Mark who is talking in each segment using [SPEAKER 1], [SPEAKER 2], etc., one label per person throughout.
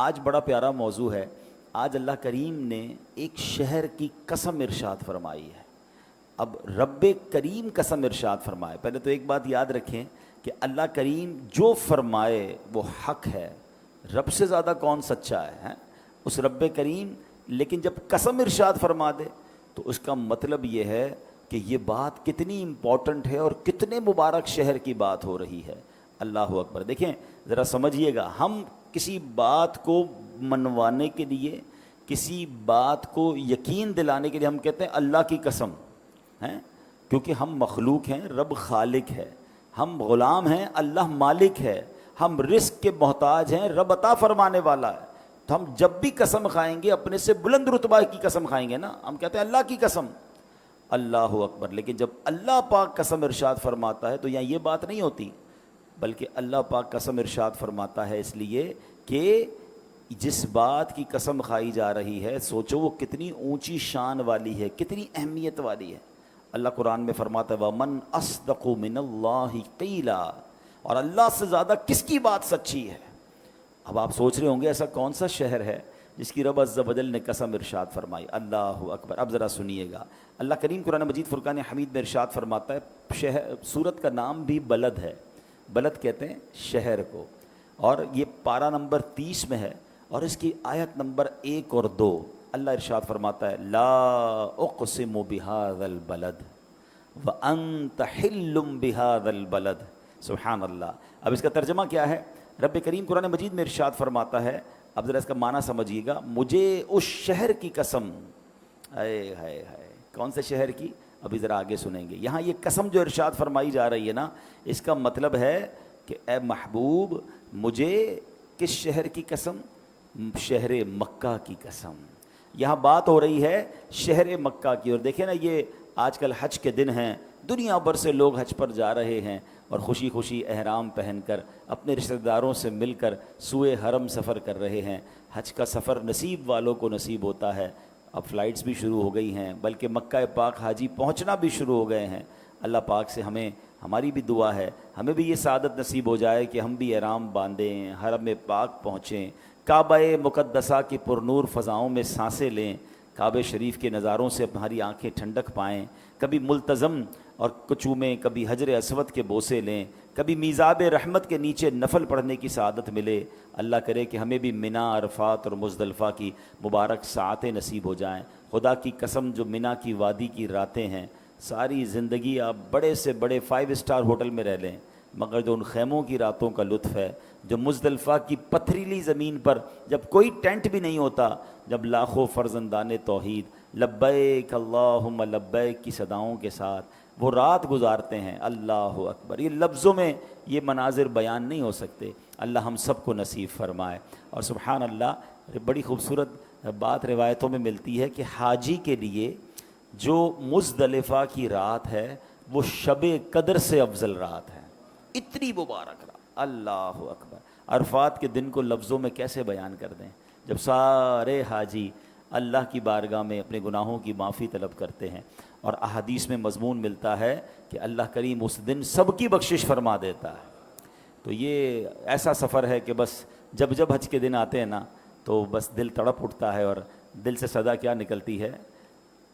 [SPEAKER 1] آج بڑا پیارا موضوع ہے. آج اللہ کریم نے ایک شہر کی قسم ارشاد فرمائی ہے. اب رب کریم قسم ارشاد فرمائے. پہلے تو ایک بات یاد رکھیں کہ اللہ کریم جو فرمائے وہ حق ہے. رب سے زیادہ کون سچا ہے اس رب کریم. لیکن جب قسم ارشاد فرما دے تو اس کا مطلب یہ ہے کہ یہ بات کتنی امپورٹنٹ ہے اور کتنے مبارک شہر کی بات ہو رہی ہے. اللہ اکبر. دیکھیں ذرا سمجھیے گا, ہم کسی بات کو منوانے کے لیے, کسی بات کو یقین دلانے کے لیے ہم کہتے ہیں اللہ کی قسم ہیں, کیونکہ ہم مخلوق ہیں, رب خالق ہے. ہم غلام ہیں, اللہ مالک ہے. ہم رزق کے محتاج ہیں, رب عطا فرمانے والا ہے. تو ہم جب بھی قسم کھائیں گے اپنے سے بلند رتبہ کی قسم کھائیں گے نا, ہم کہتے ہیں اللہ کی قسم. اللہ اکبر. لیکن جب اللہ پاک قسم ارشاد فرماتا ہے تو یہاں یہ بات نہیں ہوتی, بلکہ اللہ پاک قسم ارشاد فرماتا ہے اس لیے کہ جس بات کی قسم کھائی جا رہی ہے سوچو وہ کتنی اونچی شان والی ہے, کتنی اہمیت والی ہے. اللہ قرآن میں فرماتا ہے وَمَنْ أَصْدَقُ مِنَ اللَّهِ قِيلًا, اور اللہ سے زیادہ کس کی بات سچی ہے. اب آپ سوچ رہے ہوں گے ایسا کون سا شہر ہے جس کی رب عز و جل نے قسم ارشاد فرمائی. اللہ اکبر. اب ذرا سنیے گا, اللہ کریم قرآن مجید فرقان حمید میں ارشاد فرماتا ہے شہر, سورت کا نام بھی بلد ہے. بلد کہتے ہیں شہر کو, اور یہ پارہ نمبر 30 میں ہے اور اس کی آیت نمبر 1 اور 2. اللہ ارشاد فرماتا ہے لا اقسم بہذا البلد وانت حل بہذا البلد. سبحان اللہ. اب اس کا ترجمہ کیا ہے؟ رب کریم قرآن مجید میں ارشاد فرماتا ہے, اب ذرا اس کا معنی سمجھیے گا, مجھے اس شہر کی قسم. ہائے ہائے ہائے, کون سے شہر کی؟ ابھی ذرا آگے سنیں گے. یہاں یہ قسم جو ارشاد فرمائی جا رہی ہے نا, اس کا مطلب ہے کہ اے محبوب مجھے کس شہر کی قسم؟ شہر مکہ کی قسم. یہاں بات ہو رہی ہے شہر مکہ کی. اور دیکھیں نا, یہ آج کل حج کے دن ہیں, دنیا بھر سے لوگ حج پر جا رہے ہیں اور خوشی خوشی احرام پہن کر اپنے رشتہ داروں سے مل کر سوئے حرم سفر کر رہے ہیں. حج کا سفر نصیب والوں کو نصیب ہوتا ہے. اب فلائٹس بھی شروع ہو گئی ہیں, بلکہ مکہ پاک حاجی پہنچنا بھی شروع ہو گئے ہیں. اللہ پاک سے ہماری بھی دعا ہے, ہمیں بھی یہ سعادت نصیب ہو جائے کہ ہم بھی احرام باندھیں, حرم پاک پہنچیں, کعبہ مقدسہ کی پرنور فضاؤں میں سانسیں لیں, کعبہ شریف کے نظاروں سے ہماری آنکھیں ٹھنڈک پائیں, کبھی ملتزم اور کچومیں, کبھی حجر اسود کے بوسے لیں, کبھی میزاب رحمت کے نیچے نفل پڑھنے کی سعادت ملے. اللہ کرے کہ ہمیں بھی منی, عرفات اور مزدلفہ کی مبارک ساعتیں نصیب ہو جائیں. خدا کی قسم جو منی کی وادی کی راتیں ہیں, ساری زندگی آپ بڑے سے بڑے 5 اسٹار ہوٹل میں رہ لیں, مگر جو ان خیموں کی راتوں کا لطف ہے, جو مزدلفہ کی پتھریلی زمین پر جب کوئی ٹینٹ بھی نہیں ہوتا, جب لاکھوں فرزندان توحید لبیک اللہم لبیک کی صداؤں کے ساتھ وہ رات گزارتے ہیں. اللہ اکبر. یہ لفظوں میں یہ مناظر بیان نہیں ہو سکتے. اللہ ہم سب کو نصیب فرمائے. اور سبحان اللہ, بڑی خوبصورت بات روایتوں میں ملتی ہے کہ حاجی کے لیے جو مزدلفہ کی رات ہے وہ شب قدر سے افضل رات ہے. اتنی مبارک رات. اللہ اکبر. عرفات کے دن کو لفظوں میں کیسے بیان کر دیں, جب سارے حاجی اللہ کی بارگاہ میں اپنے گناہوں کی معافی طلب کرتے ہیں. اور احادیث میں مضمون ملتا ہے کہ اللہ کریم اس دن سب کی بخشش فرما دیتا ہے. تو یہ ایسا سفر ہے کہ بس جب جب حج کے دن آتے ہیں نا تو بس دل تڑپ اٹھتا ہے, اور دل سے صدا کیا نکلتی ہے.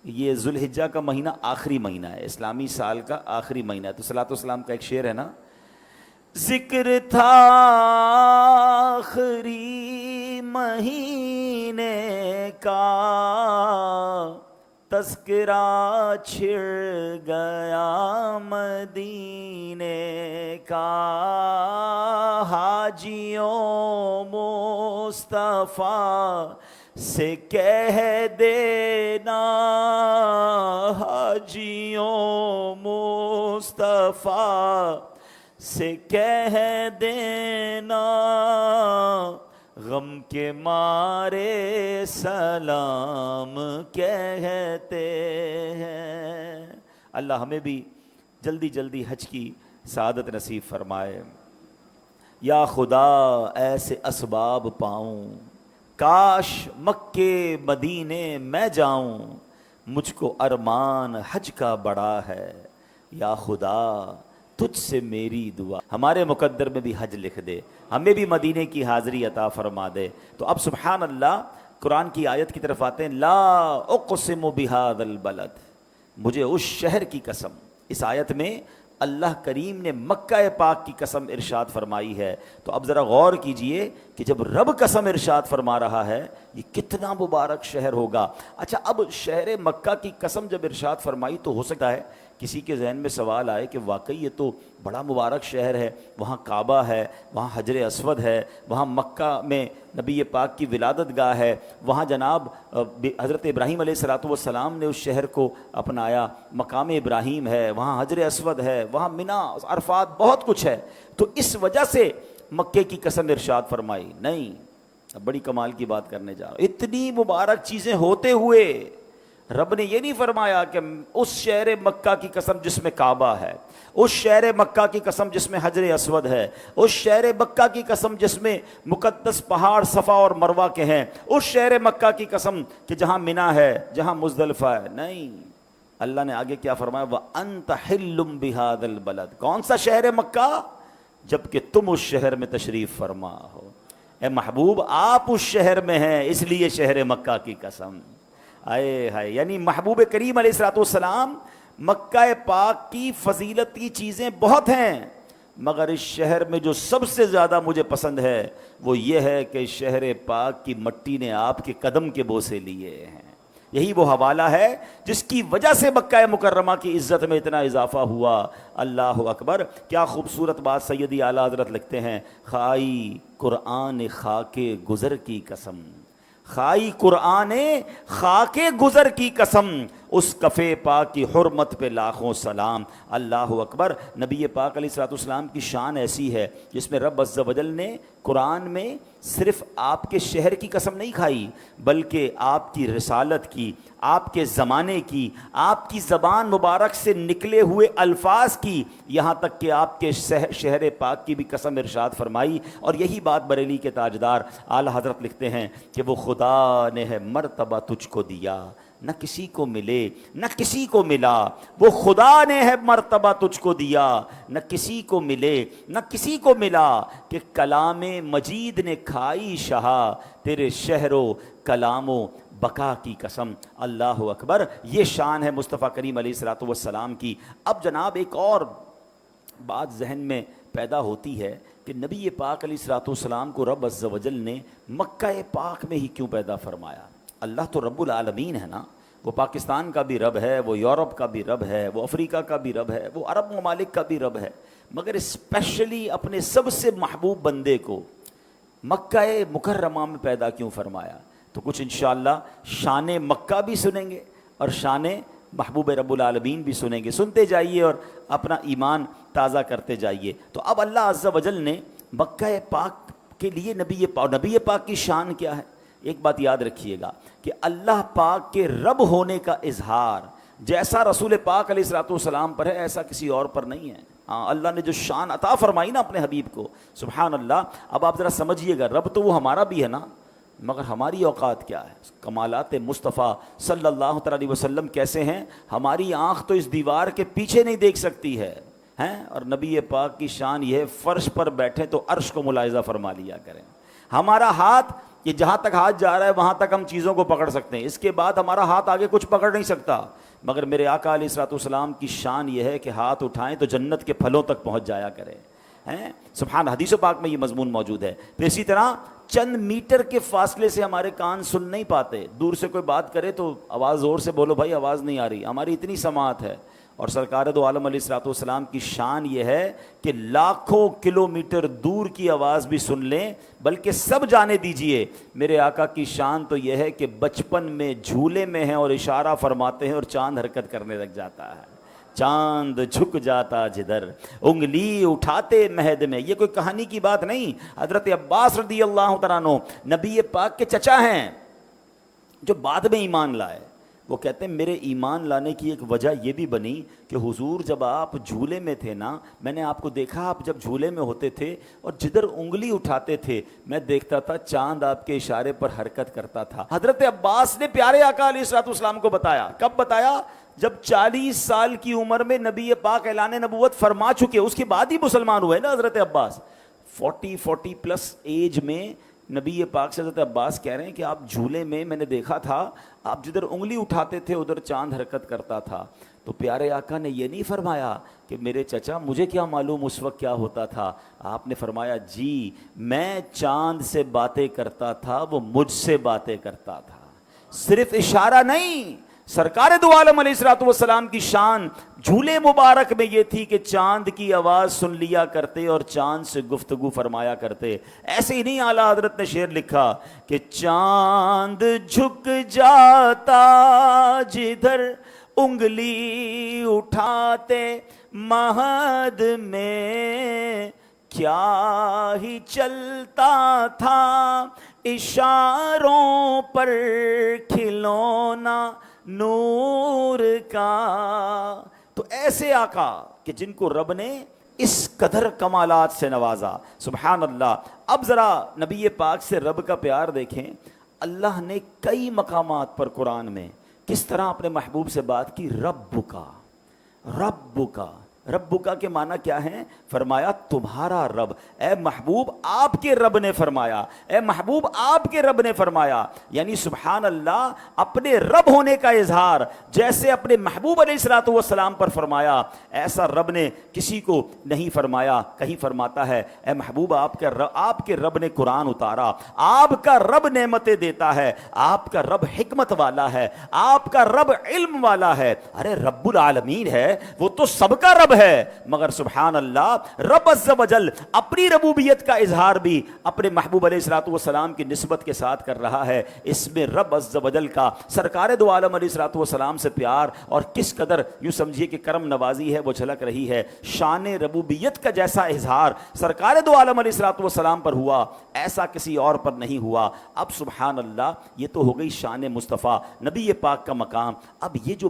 [SPEAKER 1] یہ ذوالحجہ کا مہینہ آخری مہینہ ہے, اسلامی سال کا آخری مہینہ ہے. تو صلاۃ والسلام کا ایک شعر ہے نا, ذکر تھا آخری مہینے کا, تذکرہ چھڑ گیا مدینے کا, حاجیوں مصطفیٰ سے کہہ دینا, حاجیوں مصطفیٰ سے کہہ دینا, غم کے مارے سلام کہتے ہیں. اللہ ہمیں بھی جلدی جلدی حج کی سعادت نصیب فرمائے. یا خدا ایسے اسباب پاؤں, کاش مکے مدینے میں جاؤں, مجھ کو ارمان حج کا بڑا ہے. یا خدا تجھ سے میری دعا. ہمارے مقدر میں بھی حج لکھ دے, ہمیں بھی مدینے کی حاضری عطا فرما دے. تو اب سبحان اللہ قرآن کی آیت کی طرف آتے ہیں. لا اقسم بہذا البلد, مجھے اس شہر کی قسم. اس آیت میں اللہ کریم نے مکہ پاک کی قسم ارشاد فرمائی ہے. تو اب ذرا غور کیجئے کہ جب رب قسم ارشاد فرما رہا ہے یہ کتنا مبارک شہر ہوگا. اچھا, اب شہر مکہ کی قسم جب ارشاد فرمائی تو ہو سکتا ہے کسی کے ذہن میں سوال آئے کہ واقعی یہ تو بڑا مبارک شہر ہے, وہاں کعبہ ہے, وہاں حجر اسود ہے, وہاں مکہ میں نبی پاک کی ولادت گاہ ہے, وہاں جناب حضرت ابراہیم علیہ الصلوۃ والسلام نے اس شہر کو اپنایا, مقام ابراہیم ہے, وہاں حجر اسود ہے, وہاں منا, عرفات, بہت کچھ ہے. تو اس وجہ سے مکے کی قسم ارشاد فرمائی. نہیں, اب بڑی کمال کی بات کرنے جا رہا ہوں. اتنی مبارک چیزیں ہوتے ہوئے رب نے یہ نہیں فرمایا کہ اس شہر مکہ کی قسم جس میں کعبہ ہے, اس شہر مکہ کی قسم جس میں حجر اسود ہے, اس شہر مکہ کی قسم جس میں مقدس پہاڑ صفا اور مروہ کے ہیں, اس شہر مکہ کی قسم کہ جہاں منا ہے, جہاں مزدلفہ ہے. نہیں, اللہ نے آگے کیا فرمایا؟ وَأَنْتَ حِلٌّ بِهَذَا الْبَلَدِ. کون سا شہر مکہ؟ جبکہ تم اس شہر میں تشریف فرما ہو. اے محبوب, آپ اس شہر میں ہیں, اس لیے شہر مکہ کی قسم. آئے ہائے, یعنی محبوب کریم علیہ الصلوۃ والسلام, مکہ پاک کی فضیلت کی چیزیں بہت ہیں, مگر اس شہر میں جو سب سے زیادہ مجھے پسند ہے وہ یہ ہے کہ شہر پاک کی مٹی نے آپ کے قدم کے بوسے لیے ہیں. یہی وہ حوالہ ہے جس کی وجہ سے مکہ مکرمہ کی عزت میں اتنا اضافہ ہوا. اللہ اکبر. کیا خوبصورت بات سیدی اعلیٰ حضرت لکھتے ہیں, خائی قرآن خاک گزر کی قسم, خائی قرآن خاک گزر کی قسم, اس کفے پاک کی حرمت پہ لاکھوں سلام. اللہ اکبر. نبی پاک علیہ الصلوۃ والسلام کی شان ایسی ہے جس میں رب عز و جل نے قرآن میں صرف آپ کے شہر کی قسم نہیں کھائی, بلکہ آپ کی رسالت کی, آپ کے زمانے کی, آپ کی زبان مبارک سے نکلے ہوئے الفاظ کی, یہاں تک کہ آپ کے شہر پاک کی بھی قسم ارشاد فرمائی. اور یہی بات بریلی کے تاجدار اعلیٰ حضرت لکھتے ہیں کہ وہ خدا نے ہے مرتبہ تجھ کو دیا, نہ کسی کو ملے نہ کسی کو ملا. وہ خدا نے ہے مرتبہ تجھ کو دیا, نہ کسی کو ملے نہ کسی کو ملا, کہ کلام مجید نے کھائی شہا, تیرے شہر و کلام و بقا کی قسم. اللہ اکبر. یہ شان ہے مصطفیٰ کریم علیہ الصلوۃ والسلام کی. اب جناب ایک اور بات ذہن میں پیدا ہوتی ہے کہ نبی پاک علیہ الصلوۃ والسلام کو رب عز و جل نے مکہ پاک میں ہی کیوں پیدا فرمایا؟ اللہ تو رب العالمین ہے نا, وہ پاکستان کا بھی رب ہے, وہ یورپ کا بھی رب ہے, وہ افریقہ کا بھی رب ہے, وہ عرب ممالک کا بھی رب ہے, مگر اسپیشلی اپنے سب سے محبوب بندے کو مکہ مکرمہ میں پیدا کیوں فرمایا؟ تو کچھ انشاءاللہ شان مکہ بھی سنیں گے اور شان محبوب رب العالمین بھی سنیں گے. سنتے جائیے اور اپنا ایمان تازہ کرتے جائیے. تو اب اللہ عز و جل نے مکہ پاک کے لیے نبی پاک کی شان کیا ہے؟ ایک بات یاد رکھیے گا کہ اللہ پاک کے رب ہونے کا اظہار جیسا رسول پاک علیہ الصلوۃ والسلام پر ہے ایسا کسی اور پر نہیں ہے. ہاں, اللہ نے جو شان عطا فرمائی نا اپنے حبیب کو, سبحان اللہ. اب آپ ذرا سمجھیے گا, رب تو وہ ہمارا بھی ہے نا, مگر ہماری اوقات کیا ہے؟ کمالات مصطفیٰ صلی اللہ تعالی علیہ وسلم کیسے ہیں؟ ہماری آنکھ تو اس دیوار کے پیچھے نہیں دیکھ سکتی ہے, اور نبی پاک کی شان یہ فرش پر بیٹھے تو عرش کو ملاحظہ فرما لیا کریں. ہمارا ہاتھ یہ جہاں تک ہاتھ جا رہا ہے وہاں تک ہم چیزوں کو پکڑ سکتے ہیں, اس کے بعد ہمارا ہاتھ آگے کچھ پکڑ نہیں سکتا. مگر میرے آقا علیہ الصلوۃ والسلام کی شان یہ ہے کہ ہاتھ اٹھائیں تو جنت کے پھلوں تک پہنچ جایا کریں. سبحان, حدیث و پاک میں یہ مضمون موجود ہے. تو اسی طرح چند میٹر کے فاصلے سے ہمارے کان سن نہیں پاتے, دور سے کوئی بات کرے تو آواز زور سے بولو بھائی آواز نہیں آ رہی, ہماری اتنی سماعت ہے. اور سرکار دو عالم علیہ الصلوۃ والسلام کی شان یہ ہے کہ لاکھوں کلومیٹر دور کی آواز بھی سن لیں, بلکہ سب جانے دیجئے میرے آقا کی شان تو یہ ہے کہ بچپن میں جھولے میں ہیں اور اشارہ فرماتے ہیں اور چاند حرکت کرنے لگ جاتا ہے. چاند جھک جاتا جدھر انگلی اٹھاتے مہد میں. یہ کوئی کہانی کی بات نہیں. حضرت عباس رضی اللہ تعالیٰ عنہ نبی پاک کے چچا ہیں جو بعد میں ایمان لائے. وہ کہتے ہیں میرے ایمان لانے کی ایک وجہ یہ بھی بنی کہ حضور جب آپ جھولے میں تھے نا، میں نے آپ کو دیکھا آپ جب جھولے میں ہوتے تھے اور جدھر انگلی اٹھاتے تھے میں دیکھتا تھا چاند آپ کے اشارے پر حرکت کرتا تھا۔ حضرت عباس نے پیارے آقا علیہ الصلوۃ والسلام کو بتایا۔ کب بتایا؟ جب 40 سال کی عمر میں نبی پاک اعلان نبوت فرما چکے، اس کے بعد ہی مسلمان ہوئے نا حضرت عباس۔ 40 پلس ایج میں نبی پاک سے حضرت عباس کہہ رہے ہیں کہ آپ جھولے میں نے دیکھا تھا آپ جدھر انگلی اٹھاتے تھے ادھر چاند حرکت کرتا تھا۔ تو پیارے آقا نے یہ نہیں فرمایا کہ میرے چچا مجھے کیا معلوم اس وقت کیا ہوتا تھا، آپ نے فرمایا جی میں چاند سے باتیں کرتا تھا وہ مجھ سے باتیں کرتا تھا۔ صرف اشارہ نہیں، سرکار دو عالم علیہ الصلوۃ والسلام کی شان جھولے مبارک میں یہ تھی کہ چاند کی آواز سن لیا کرتے اور چاند سے گفتگو فرمایا کرتے۔ ایسے ہی نہیں، اعلیٰ حضرت نے شعر لکھا کہ چاند جھک جاتا جدھر انگلی اٹھاتے، مہد میں کیا ہی چلتا تھا، اشاروں پر کھلونا نور کا۔ تو ایسے آقا کہ جن کو رب نے اس قدر کمالات سے نوازا، سبحان اللہ۔ اب ذرا نبی پاک سے رب کا پیار دیکھیں۔ اللہ نے کئی مقامات پر قرآن میں کس طرح اپنے محبوب سے بات کی، رب کا، رب کا۔ رب کا کے معنی کیا ہے؟ فرمایا تمہارا رب، اے محبوب آپ کے رب نے فرمایا، اے محبوب آپ کے رب نے فرمایا۔ یعنی سبحان اللہ، اپنے رب ہونے کا اظہار جیسے اپنے محبوب علیہ الصلوۃ والسلام پر فرمایا، ایسا رب نے کسی کو نہیں فرمایا۔ کہیں فرماتا ہے اے محبوب آپ کے رب نے قرآن اتارا، آپ کا رب نعمتیں دیتا ہے، آپ کا رب حکمت والا ہے، آپ کا رب علم والا ہے۔ ارے رب العالمین ہے، وہ تو سب کا رب ہے، مگر سبحان اللہ رب عز و جل اپنی ربوبیت کا اظہار بھی اپنے محبوب علیہ الصلوۃ والسلام کی نسبت کے ساتھ کر رہا ہے۔ اس میں رب عز و جل کا سرکار دو عالم علیہ الصلوۃ والسلام سے پیار اور کس قدر یوں سمجھیے کہ کرم نوازی ہے وہ جھلک رہی ہے۔ شان ربوبیت کا جیسا اظہار سرکار دو عالم علیہ الصلوۃ والسلام پر ہوا، ایسا کسی اور پر نہیں ہوا۔ اب سبحان اللہ، یہ تو ہو گئی شان مصطفیٰ نبی پاک کا مقام۔ اب یہ جو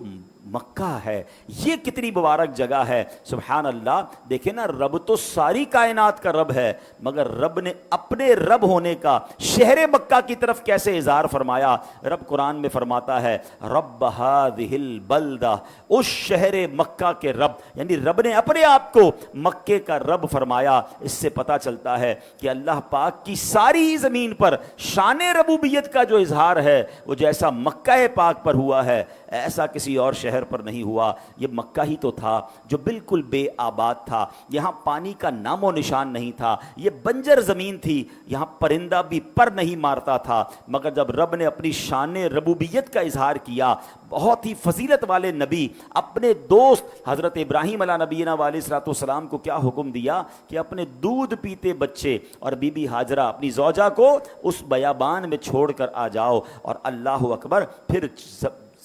[SPEAKER 1] مکہ ہے یہ کتنی مبارک جگہ ہے، سبحان اللہ۔ دیکھیں نا، رب تو ساری کائنات کا رب ہے، مگر رب نے اپنے رب ہونے کا شہر مکہ کی طرف کیسے اظہار فرمایا۔ رب قرآن میں فرماتا ہے رب ہذہ البلدہ، اس شہر مکہ کے رب، یعنی رب نے اپنے آپ کو مکے کا رب فرمایا۔ اس سے پتہ چلتا ہے کہ اللہ پاک کی ساری زمین پر شان ربوبیت کا جو اظہار ہے وہ جیسا مکہ پاک پر ہوا ہے ایسا کسی اور شہر پر نہیں ہوا۔ یہ مکہ ہی تو تھا جو بالکل بے آباد تھا، یہاں پانی کا نام و نشان نہیں تھا، یہ بنجر زمین تھی، یہاں پرندہ بھی پر نہیں مارتا تھا، مگر جب رب نے اپنی شان ربوبیت کا اظہار کیا، بہت ہی فضیلت والے نبی اپنے دوست حضرت ابراہیم علیہ نبینا علیہ الصلوۃ والسلام کو کیا حکم دیا کہ اپنے دودھ پیتے بچے اور بی بی ہاجرہ اپنی زوجہ کو اس بیابان میں چھوڑ کر آ جاؤ، اور اللہ اکبر، پھر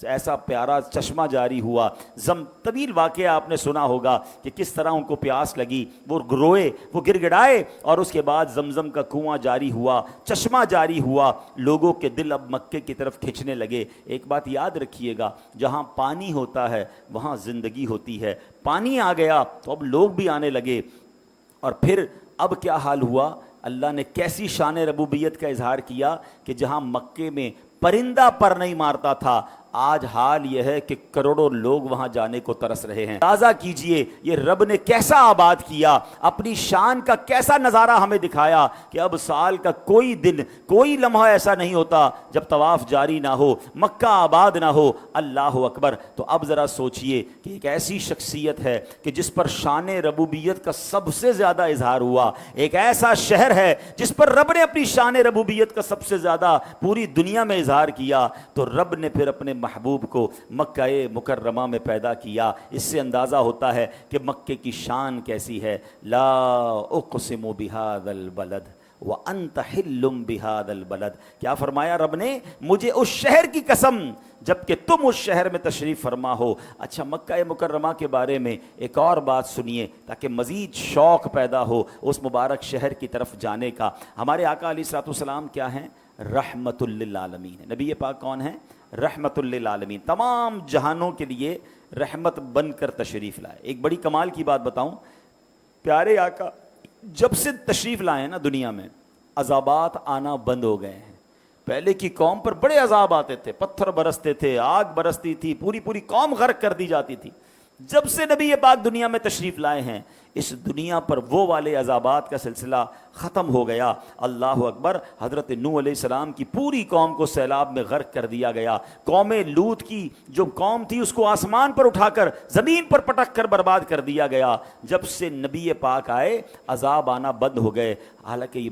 [SPEAKER 1] ایسا پیارا چشمہ جاری ہوا۔ طویل واقعہ آپ نے سنا ہوگا کہ کس طرح ان کو پیاس لگی، وہ روئے، وہ گر گڑائے، اور اس کے بعد زمزم کا کنواں جاری ہوا، چشمہ جاری ہوا، لوگوں کے دل اب مکے کی طرف کھنچنے لگے۔ ایک بات یاد رکھیے گا، جہاں پانی ہوتا ہے وہاں زندگی ہوتی ہے۔ پانی آ گیا تو اب لوگ بھی آنے لگے، اور پھر اب کیا حال ہوا، اللہ نے کیسی شان ربوبیت کا اظہار کیا کہ جہاں مکے میں پرندہ پر نہیں مارتا تھا، آج حال یہ ہے کہ کروڑوں لوگ وہاں جانے کو ترس رہے ہیں۔ اندازہ کیجئے یہ رب نے کیسا آباد کیا، اپنی شان کا کیسا نظارہ ہمیں دکھایا کہ اب سال کا کوئی دن، کوئی لمحہ ایسا نہیں ہوتا جب طواف جاری نہ ہو، مکہ آباد نہ ہو۔ اللہ اکبر۔ تو اب ذرا سوچئے کہ ایک ایسی شخصیت ہے کہ جس پر شان ربوبیت کا سب سے زیادہ اظہار ہوا، ایک ایسا شہر ہے جس پر رب نے اپنی شان ربوبیت کا سب سے زیادہ پوری دنیا میں اظہار کیا، تو رب نے پھر اپنے محبوب کو مکہ مکرمہ میں پیدا کیا۔ اس سے اندازہ ہوتا ہے کہ مکے کی شان کیسی ہے۔ لا اقسم بہذا البلد وانت حل بہذا البلد، کیا فرمایا رب نے؟ مجھے اس شہر کی قسم جبکہ تم اس شہر میں تشریف فرما ہو۔ اچھا، مکہ مکرمہ کے بارے میں ایک اور بات سنیے تاکہ مزید شوق پیدا ہو اس مبارک شہر کی طرف جانے کا۔ ہمارے آقا علیہ الصلوۃ والسلام کیا ہیں؟ رحمت للعالمین ہے. نبی پاک کون ہیں؟ رحمت للعالمین، تمام جہانوں کے لیے رحمت بن کر تشریف لائے. ایک بڑی کمال کی بات بتاؤں، پیارے آقا جب سے تشریف لائے نا دنیا میں، عذابات آنا بند ہو گئے ہیں. پہلے کی قوم پر بڑے عذاب آتے تھے، پتھر برستے تھے، آگ برستی تھی، پوری پوری قوم غرق کر دی جاتی تھی. جب سے نبی پاک دنیا میں تشریف لائے ہیں، اس دنیا پر وہ والے عذابات کا سلسلہ ختم ہو گیا. اللہ اکبر. حضرت نوح علیہ السلام کی پوری قوم کو سیلاب میں غرق کر دیا گیا. قوم لوط کی جو قوم تھی اس کو آسمان پر اٹھا کر زمین پر پٹک کر برباد کر دیا گیا. جب سے نبی پاک آئے عذاب آنا بند ہو گئے. حالانکہ یہ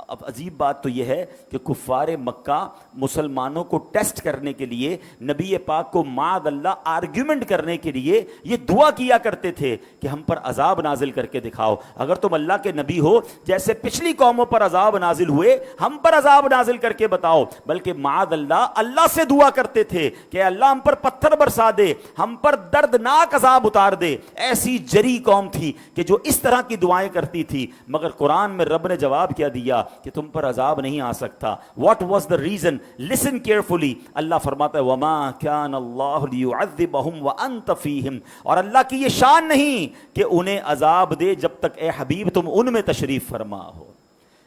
[SPEAKER 1] اب عجیب بات تو یہ ہے کہ کفار مکہ مسلمانوں کو ٹیسٹ کرنے کے لیے، نبی پاک کو معاذ اللہ آرگیومنٹ کرنے کے لیے یہ دعا کیا کرتے تھے کہ ہم پر عذاب نازل کر کے دکھاؤ. اگر تم اللہ کے نبی ہو، جیسے پچھلی قوموں پر عذاب نازل ہوئے ہم پر عذاب نازل کر کے بتاؤ. بلکہ معاذ اللہ سے دعا کرتے تھے کہ اللہ ہم پر پتھر برسا دے، ہم پر دردناک عذاب اتار دے. ایسی جری قوم تھی کہ جو اس طرح کی دعائیں کرتی تھی. مگر قرآن میں رب نے جواب کیا دیا کہ تم پر عذاب نہیں آ سکتا. What was the reason? Listen carefully. اللہ فرماتا ہے وما کان اللہ لیعذبہم وانت فیہم، اور اللہ کی یہ شان نہیں کہ انہیں عذاب دے جب تک اے حبیب تم ان میں تشریف فرما ہو.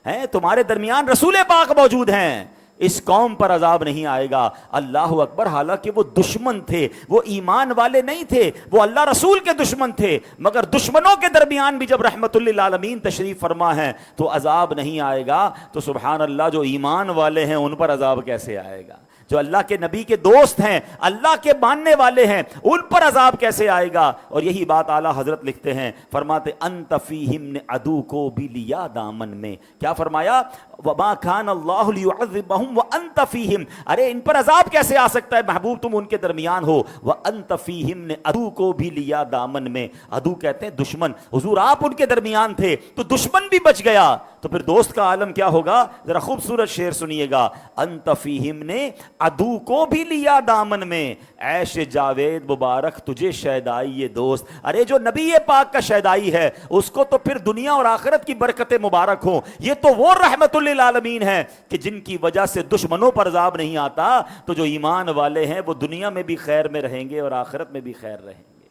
[SPEAKER 1] ہیں تمہارے درمیان رسول پاک موجود ہیں، اس قوم پر عذاب نہیں آئے گا. اللہ اکبر. حالانکہ وہ دشمن تھے، وہ ایمان والے نہیں تھے، وہ اللہ رسول کے دشمن تھے، مگر دشمنوں کے درمیان بھی جب رحمت للعالمین تشریف فرما ہے تو عذاب نہیں آئے گا. تو سبحان اللہ، جو ایمان والے ہیں ان پر عذاب کیسے آئے گا؟ جو اللہ کے نبی کے دوست ہیں، اللہ کے ماننے والے ہیں، ان پر عذاب کیسے آئے گا؟ اور یہی بات اعلیٰ حضرت لکھتے ہیں، فرماتے انت فیہم نے عدو کو بھی لیا دامن میں. کیا فرمایا؟ وما کان اللہ لیعذبہم وانت فیہم. ارے ان پر عذاب کیسے آ سکتا ہے محبوب، تم ان کے درمیان ہو. وانت فیہم نے عدو کو بھی لیا دامن میں. عدو کہتے ہیں دشمن. حضور آپ ان کے درمیان تھے تو دشمن بھی بچ گیا، تو پھر دوست کا عالم کیا ہوگا؟ ذرا خوبصورت شعر سنیے گا. انت فیہم نے عدو کو بھی لیا دامن میں، عیش جاوید مبارک تجھے شیدائی یہ دوست. ارے جو نبی پاک کا شیدائی ہے اس کو تو پھر دنیا اور آخرت کی برکتیں مبارک ہوں. یہ تو وہ رحمت للعالمین ہے کہ جن کی وجہ سے دشمنوں پر عذاب نہیں آتا. تو جو ایمان والے ہیں وہ دنیا میں بھی خیر میں رہیں گے اور آخرت میں بھی خیر رہیں گے.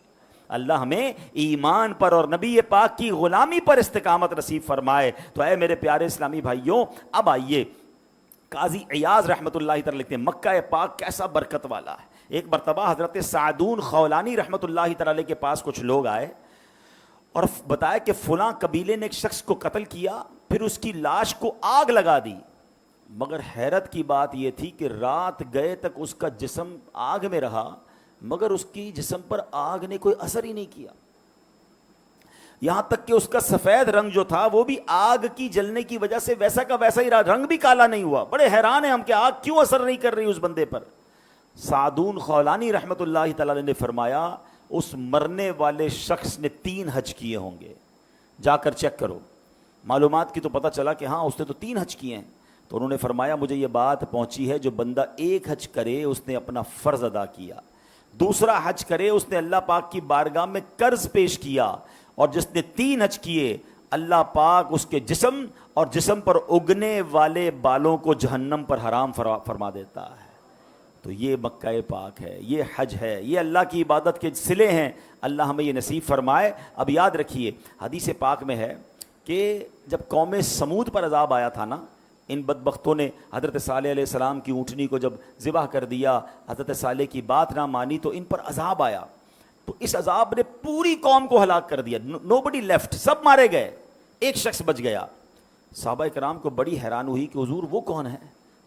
[SPEAKER 1] اللہ ہمیں ایمان پر اور نبی پاک کی غلامی پر استقامت نصیب فرمائے. تو اے میرے پیارے اسلامی بھائیوں، اب آئیے قاضی عیاض رحمۃ اللہ تعالی لکھتے ہیں مکہ پاک کیسا برکت والا ہے. ایک مرتبہ حضرت سعدون خولانی رحمۃ اللہ تعالی کے پاس کچھ لوگ آئے اور بتایا کہ فلاں قبیلے نے ایک شخص کو قتل کیا، پھر اس کی لاش کو آگ لگا دی. مگر حیرت کی بات یہ تھی کہ رات گئے تک اس کا جسم آگ میں رہا، مگر اس کی جسم پر آگ نے کوئی اثر ہی نہیں کیا. یہاں تک کہ اس کا سفید رنگ جو تھا وہ بھی آگ کی جلنے کی وجہ سے ویسا کا ویسا ہی رہا، رنگ بھی کالا نہیں ہوا. بڑے حیران ہیں ہم کہ آگ کیوں اثر نہیں کر رہی اس بندے پر. سعدون خولانی رحمۃ اللہ تعالی نے فرمایا اس مرنے والے شخص نے 3 حج کیے ہوں گے. جا کر چیک کرو. معلومات کی تو پتہ چلا کہ ہاں اس نے تو 3 حج کیے ہیں. تو انہوں نے فرمایا مجھے یہ بات پہنچی ہے جو بندہ 1 حج کرے اس نے اپنا فرض ادا کیا، دوسرا حج کرے اس نے اللہ پاک کی بارگاہ میں قرض پیش کیا، اور جس نے 3 حج کیے اللہ پاک اس کے جسم اور جسم پر اگنے والے بالوں کو جہنم پر حرام فرما دیتا ہے. تو یہ مکہ پاک ہے، یہ حج ہے، یہ اللہ کی عبادت کے صلے ہیں. اللہ ہمیں یہ نصیب فرمائے. اب یاد رکھیے حدیث پاک میں ہے کہ جب قوم سمود پر عذاب آیا تھا نا، ان بدبختوں نے حضرت صالح علیہ السلام کی اونٹنی کو جب ذبح کر دیا، حضرت صالح کی بات نہ مانی تو ان پر عذاب آیا. تو اس عذاب نے پوری قوم کو ہلاک کر دیا. نوبڈی لیفٹ، سب مارے گئے، ایک شخص بچ گیا. صحابہ کرام کو بڑی حیران ہوئی کہ حضور وہ کون ہے،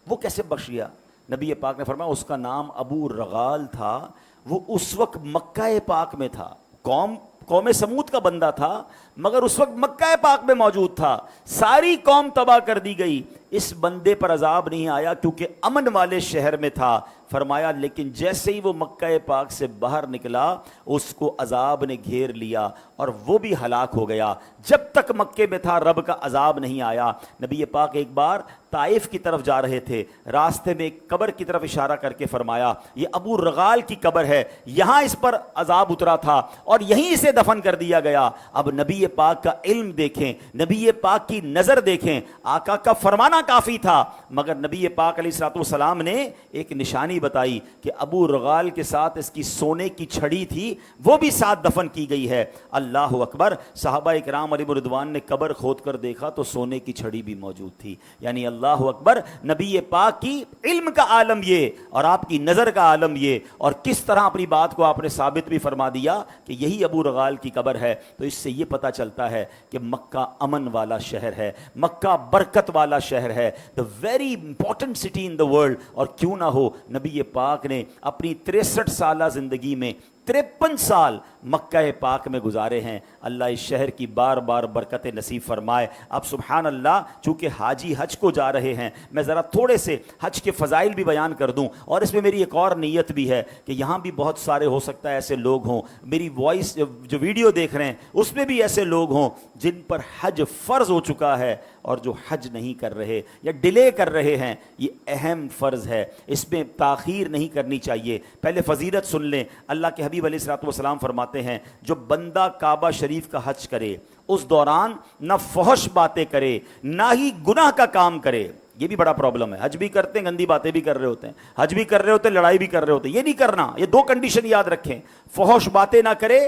[SPEAKER 1] وہ کیسے بخش گیا؟ نبی پاک نے فرمایا اس کا نام ابو رغال تھا. وہ اس وقت مکہ پاک میں تھا، قوم سمود کا بندہ تھا، مگر اس وقت مکہ پاک میں موجود تھا. ساری قوم تباہ کر دی گئی، اس بندے پر عذاب نہیں آیا کیونکہ امن والے شہر میں تھا. فرمایا لیکن جیسے ہی وہ مکہ پاک سے باہر نکلا اس کو عذاب نے گھیر لیا اور وہ بھی ہلاک ہو گیا. جب تک مکے میں تھا رب کا عذاب نہیں آیا. نبی پاک ایک بار طائف کی طرف جا رہے تھے، راستے میں ایک قبر کی طرف اشارہ کر کے فرمایا یہ ابو رغال کی قبر ہے، یہاں اس پر عذاب اترا تھا اور یہیں اسے دفن کر دیا گیا۔ اب نبی پاک کا علم دیکھیں، نبی پاک کی نظر دیکھیں، آقا کا فرمانا کافی تھا، مگر نبی پاک علیہ الصلوۃ والسلام نے ایک نشانی بتائی کہ ابو رغال کے ساتھ اس کی سونے کی چھڑی تھی، وہ بھی ساتھ دفن کی گئی ہے۔ اللہ اکبر! صحابہ اکرام علیہ رضوان نے قبر کھود کر دیکھا تو سونے کی چھڑی بھی موجود تھی۔ یعنی اللہ اکبر! نبی پاک کی علم کا عالم یہ اور آپ کی نظر کا عالم یہ، اور کس طرح اپنی بات کو آپ نے ثابت بھی فرما دیا کہ یہی ابو رغال کی قبر ہے۔ تو اس سے یہ پتہ چلتا ہے کہ مکہ امن والا شہر ہے، مکہ برکت والا شہر ہے، the very important city in the world۔ اور کیوں نہ ہو، نبی پاک نے اپنی 63 سالہ زندگی میں 53 سال مکہ پاک میں گزارے ہیں۔ اللہ اس شہر کی بار بار برکت نصیب فرمائے۔ اب سبحان اللہ، چونکہ حاجی حج کو جا رہے ہیں، میں ذرا تھوڑے سے حج کے فضائل بھی بیان کر دوں، اور اس میں میری ایک اور نیت بھی ہے کہ یہاں بھی بہت سارے ہو سکتا ہے ایسے لوگ ہوں، میری وائس جو ویڈیو دیکھ رہے ہیں اس میں بھی ایسے لوگ ہوں جن پر حج فرض ہو چکا ہے اور جو حج نہیں کر رہے یا ڈیلے کر رہے ہیں۔ یہ اہم فرض ہے، اس میں تاخیر نہیں کرنی چاہیے۔ پہلے فضیلت سن لیں۔ اللہ کے حبیب علیہ الصلوۃ والسلام فرماتے ہیں جو بندہ کعبہ شریف کا حج کرے اس دوران نہ فحش باتیں کرے نہ ہی گناہ کا کام کرے۔ یہ بھی بڑا پرابلم ہے، حج بھی کرتے ہیں گندی باتیں بھی کر رہے ہوتے ہیں، حج بھی کر رہے ہوتے ہیں لڑائی بھی کر رہے ہوتے ہیں۔ یہ نہیں کرنا، یہ 2 کنڈیشن یاد رکھیں، فحش باتیں نہ کرے،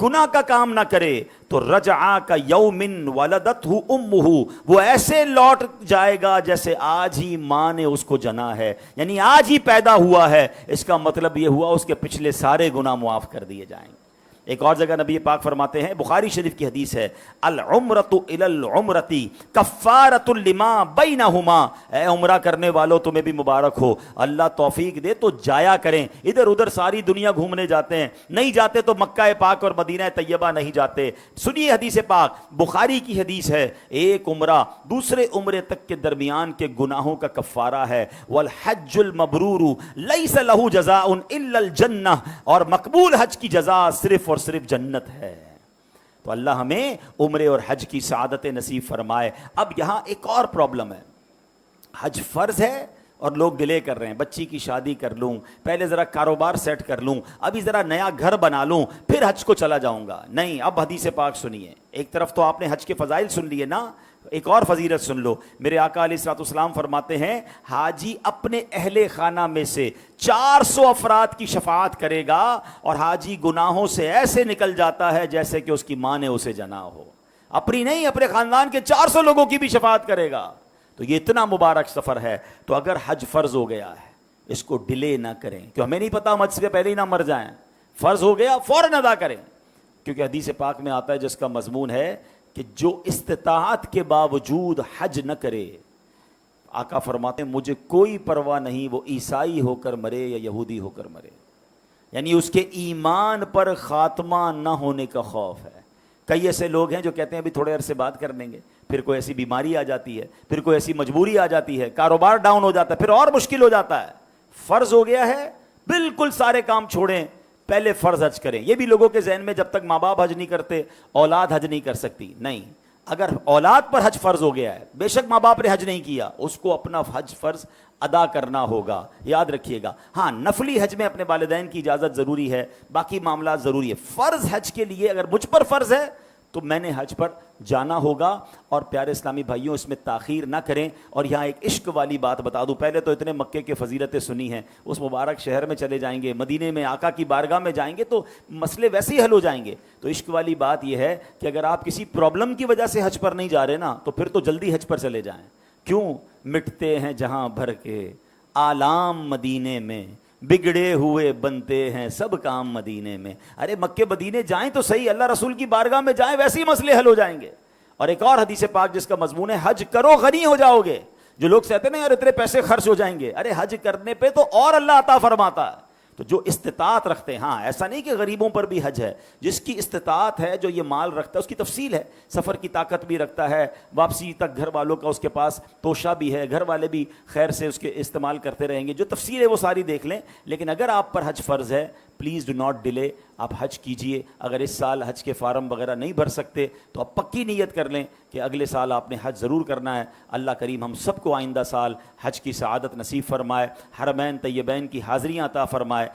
[SPEAKER 1] گناہ کا کام نہ کرے، تو رجعا کا یوم ولدتہ امہ، وہ ایسے لوٹ جائے گا جیسے آج ہی ماں نے اس کو جنا ہے، یعنی آج ہی پیدا ہوا ہے۔ اس کا مطلب یہ ہوا اس کے پچھلے سارے گناہ معاف کر دیے جائیں گے۔ ایک اور جگہ نبی پاک فرماتے ہیں، بخاری شریف کی حدیث ہے، العمرۃ الی العمرۃ کفارۃ لما بینہما، اے عمرہ کرنے والوں تمہیں بھی مبارک ہو، اللہ توفیق دے تو جایا کریں۔ ادھر ادھر ساری دنیا گھومنے جاتے ہیں، نہیں جاتے تو مکہ پاک اور مدینہ طیبہ نہیں جاتے۔ سنیے حدیث پاک، بخاری کی حدیث ہے، ایک عمرہ دوسرے عمرے تک کے درمیان کے گناہوں کا کفارہ ہے۔ والحج المبرور لیس لہ جزاء الا الجنہ، اور مقبول حج کی جزا صرف اور صرف جنت ہے۔ تو اللہ ہمیں عمرے اور حج کی سعادت نصیب فرمائے۔ اب یہاں ایک اور پرابلم ہے، حج فرض ہے اور لوگ ڈیلے کر رہے ہیں، بچی کی شادی کر لوں، پہلے ذرا کاروبار سیٹ کر لوں، ابھی ذرا نیا گھر بنا لوں، پھر حج کو چلا جاؤں گا۔ نہیں، اب حدیث پاک سنیے۔ ایک طرف تو آپ نے حج کے فضائل سن لیے نا، ایک اور فضیلت سن لو۔ میرے آقا علیہ الصلوۃ والسلام فرماتے ہیں، حاجی اپنے اہل خانہ میں سے 400 افراد کی شفاعت کرے گا، اور حاجی گناہوں سے ایسے نکل جاتا ہے جیسے کہ اس کی ماں نے اسے جنا ہو۔ اپنی نہیں، اپنے خاندان کے 400 لوگوں کی بھی شفاعت کرے گا۔ تو یہ اتنا مبارک سفر ہے۔ تو اگر حج فرض ہو گیا ہے، اس کو ڈیلے نہ کریں، کہ ہمیں نہیں پتا ہم حج سے پہلے ہی نہ مر جائیں۔ فرض ہو گیا فوراً ادا کریں، کیونکہ حدیث پاک میں آتا ہے جس کا مضمون ہے کہ جو استطاعت کے باوجود حج نہ کرے، آقا فرماتے ہیں مجھے کوئی پرواہ نہیں وہ عیسائی ہو کر مرے یا یہودی ہو کر مرے، یعنی اس کے ایمان پر خاتمہ نہ ہونے کا خوف ہے۔ کئی ایسے لوگ ہیں جو کہتے ہیں ابھی تھوڑے عرصے بات کر لیں گے، پھر کوئی ایسی بیماری آ جاتی ہے، پھر کوئی ایسی مجبوری آ جاتی ہے، کاروبار ڈاؤن ہو جاتا ہے، پھر اور مشکل ہو جاتا ہے۔ فرض ہو گیا ہے، بالکل سارے کام چھوڑیں، پہلے فرض حج کریں۔ یہ بھی لوگوں کے ذہن میں جب تک ماں باپ حج نہیں کرتے اولاد حج نہیں کر سکتی، نہیں، اگر اولاد پر حج فرض ہو گیا ہے، بے شک ماں باپ نے حج نہیں کیا، اس کو اپنا حج فرض ادا کرنا ہوگا، یاد رکھیے گا۔ ہاں، نفلی حج میں اپنے والدین کی اجازت ضروری ہے، باقی معاملات ضروری ہے۔ فرض حج کے لیے اگر مجھ پر فرض ہے تو میں نے حج پر جانا ہوگا۔ اور پیارے اسلامی بھائیوں، اس میں تاخیر نہ کریں۔ اور یہاں ایک عشق والی بات بتا دوں، پہلے تو اتنے مکے کے فضیلتیں سنی ہیں، اس مبارک شہر میں چلے جائیں گے، مدینے میں آقا کی بارگاہ میں جائیں گے تو مسئلے ویسے ہی حل ہو جائیں گے۔ تو عشق والی بات یہ ہے کہ اگر آپ کسی پرابلم کی وجہ سے حج پر نہیں جا رہے نا، تو پھر تو جلدی حج پر چلے جائیں۔ کیوں؟ مٹتے ہیں جہاں بھر کے آلام مدینے میں، بگڑے ہوئے بنتے ہیں سب کام مدینے میں۔ ارے مکے مدینے جائیں تو صحیح، اللہ رسول کی بارگاہ میں جائیں، ویسے ہی مسئلے حل ہو جائیں گے۔ اور ایک اور حدیث پاک جس کا مضمون ہے، حج کرو غنی ہو جاؤ گے۔ جو لوگ کہتے ہیں نا یار اتنے پیسے خرچ ہو جائیں گے، ارے حج کرنے پہ تو اور اللہ عطا فرماتا ہے۔ تو جو استطاعت رکھتے ہیں، ہاں ایسا نہیں کہ غریبوں پر بھی حج ہے، جس کی استطاعت ہے، جو یہ مال رکھتا ہے، اس کی تفصیل ہے، سفر کی طاقت بھی رکھتا ہے، واپسی تک گھر والوں کا اس کے پاس توشہ بھی ہے، گھر والے بھی خیر سے اس کے استعمال کرتے رہیں گے، جو تفصیل ہے وہ ساری دیکھ لیں۔ لیکن اگر آپ پر حج فرض ہے، پلیز ڈو ناٹ ڈیلے، آپ حج کیجئے. اگر اس سال حج کے فارم وغیرہ نہیں بھر سکتے تو آپ پکی نیت کر لیں کہ اگلے سال آپ نے حج ضرور کرنا ہے. اللہ کریم ہم سب کو آئندہ سال حج کی سعادت نصیب فرمائے، حرمین طیبین کی حاضریاں عطا فرمائے.